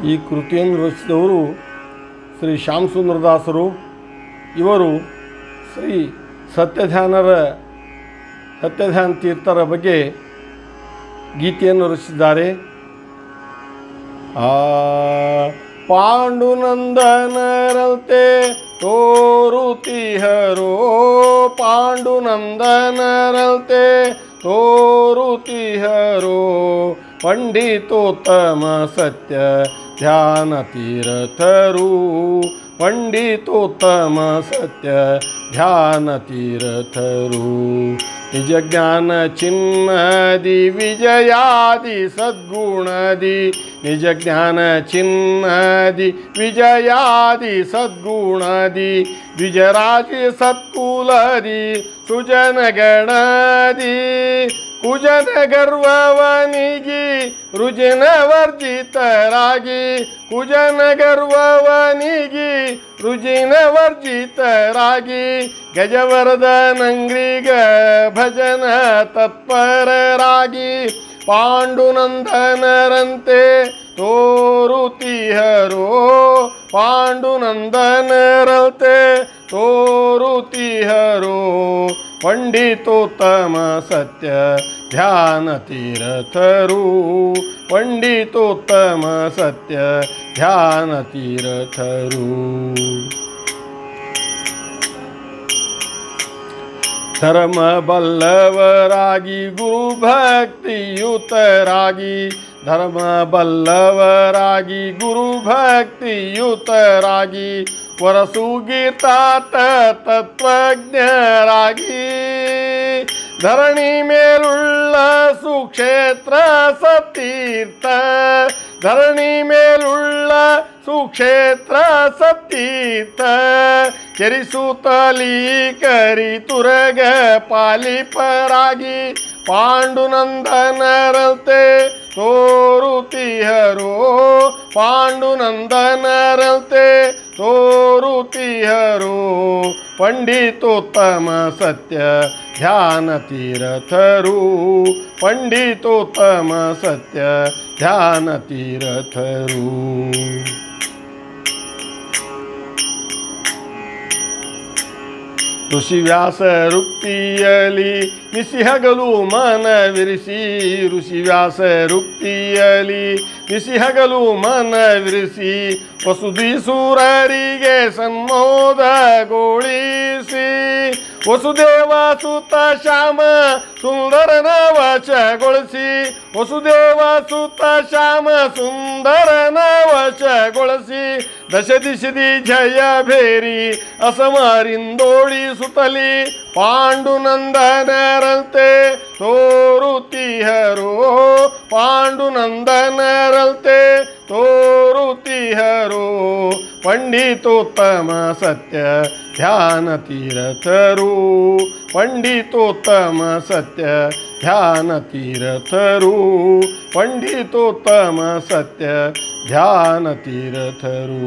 ಈ ಕೃತಿಯನ್ನು ರಚಿಸಿದವರು ಶ್ರೀ ಶ್ಯಾಮಸುಂದರದಾಸರು. ಇವರು ಶ್ರೀ ಸತ್ಯಧ್ಯಾನ ತೀರ್ಥರ ಬಗ್ಗೆ ಗೀತೆಯನ್ನು ರಚಿಸಿದ್ದಾರೆ. ಪಾಂಡುನಂದನರಂತೆ ತೋರುತಿಹರೋ, ಪಾಂಡುನಂದನರಂತೆ ತೋರುತಿಹರೋ, ಪಂಡಿತೋತ್ತಮ ಸತ್ಯ ಧ್ಯಾನ ತೀರ್ಥರು, ಪಂಡಿತೋತ್ತಮ ಸತ್ಯ ಧ್ಯಾನ ತೀರ್ಥರು. ನಿಜ ಜ್ಞಾನ ಚಿನ್ನದಿ ವಿಜಯಾದಿ ಸದ್ಗುಣದಿ, ನಿಜ ಜ್ಞಾನ ಚಿನ್ನದಿ ವಿಜಯಾದಿ ಸದ್ಗುಣದಿ, ವಿಜರಾಜಿ ಸತ್ಕುಲದಿ ಸುಜನಗಣದಿ, ಕುಜನ ಗರ್ವವನಿಗಿ ರುಜಿನ ವರ್ಜಿತರಾಗಿ, ಕುಜನ ಗರ್ವವನಿಗಿ ರುಜಿನ ವರ್ಜಿತರಾಗಿ, ಗಜವರ್ಧನಂಗ್ರಿಗ ಭಜನ ತತ್ಪರರಾಗಿ, ಪಾಂಡುನಂದನರಂತೆ ತೋರುತಿಹರೋ, ಪಾಂಡುನಂದನರಂತೆ ತೋರುತಿಹರೋ, ಪಂಡಿತೋತ್ತಮ ಸತ್ಯ ಧ್ಯಾನ ತೀರ್ಥರು, ಪಂಡಿತೋತ್ತಮ ಸತ್ಯ ಧ್ಯಾನ ತೀರ್ಥರು. ಧರ್ಮ ಬಲ್ಲವರಾಗಿ ಗುರು ಭಕ್ತಿಯುತರಾಗಿ, ಧರ್ಮ ಬಲ್ಲವರಾಗಿ ಗುರು ಭಕ್ತಿಯುತರಾಗಿ, ವರಸುಗೀತಾತ ತತ್ವಜ್ಞರಾಗಿ, ಧರಣಿ ಮೇಲುಳ್ಳ ಸುಕ್ಷೇತ್ರ ಸತ್ತೀರ್ಥ, ಧರಣಿ ಮೇಲುಳ್ಳ ಸುಕ್ಷೇತ್ರ ಸತ್ತೀರ್ಥ, ಚರಿಸುತ್ತಲೀ ಕರಿ ತುರಗ ಪಾಲಿಪರಾಗಿ, ಪಾಂಡುನಂದನರಂತೆ ತೋರುತಿಹರೋ, ಪಾಂಡುನಂದನರಂತೆ ತೋರುತಿಹರೋ, ಪಂಡಿತೋತ್ತಮ ಸತ್ಯ ಧ್ಯಾನ ತೀರ್ಥರು, ಪಂಡಿತೋತ್ತಮ ಸತ್ಯ ಧ್ಯಾನ ತೀರ್ಥರು. ಋಷಿವ್ಯಾಸ ರುಕ್ತಿಯಲಿ ನಿಸಿಹಗಲು ಮನವಿರಿಸಿ, ಋಷಿವ್ಯಾಸ ರುಕ್ತಿಯಲಿ ನಿಸಿಹಗಲು ಮನವಿರಿಸಿ, ವಸುಧೀಸುರರಿಗೆ ಸನ್ಮೋದಗೊಳಿಸಿ, ವಸುದೇವ ಸುತ ಶ್ಯಾಮ ಸುಂದರನ ವಶಗೊಳಿಸಿ, ವಸುದೇವ ಸುತ ಶ್ಯಾಮ ಸುಂದರನ ವಶಗೊಳಿಸಿ, ದಶ ದಿಶದಿ ಜಯ ಭೇರಿ ಅಸಮರಿಂದೋಳಿ ಸುತಲಿ, ಪಾಂಡುನಂದನರಂತೆ ತೋರುತಿಹರೋ, ಪಾಂಡುನಂದನರಂತೆ ತೋರುತಿಹರೋ, ಪಂಡಿತೋತ್ತಮ ಸತ್ಯ ಧ್ಯಾನ ತೀರ್ಥರು, ಪಂಡಿತೋತ್ತಮ ಸತ್ಯ ಧ್ಯಾನ ತೀರ್ಥರು, ಪಂಡಿತೋತ್ತಮ ಸತ್ಯ ಧ್ಯಾನ ತೀರ್ಥರು.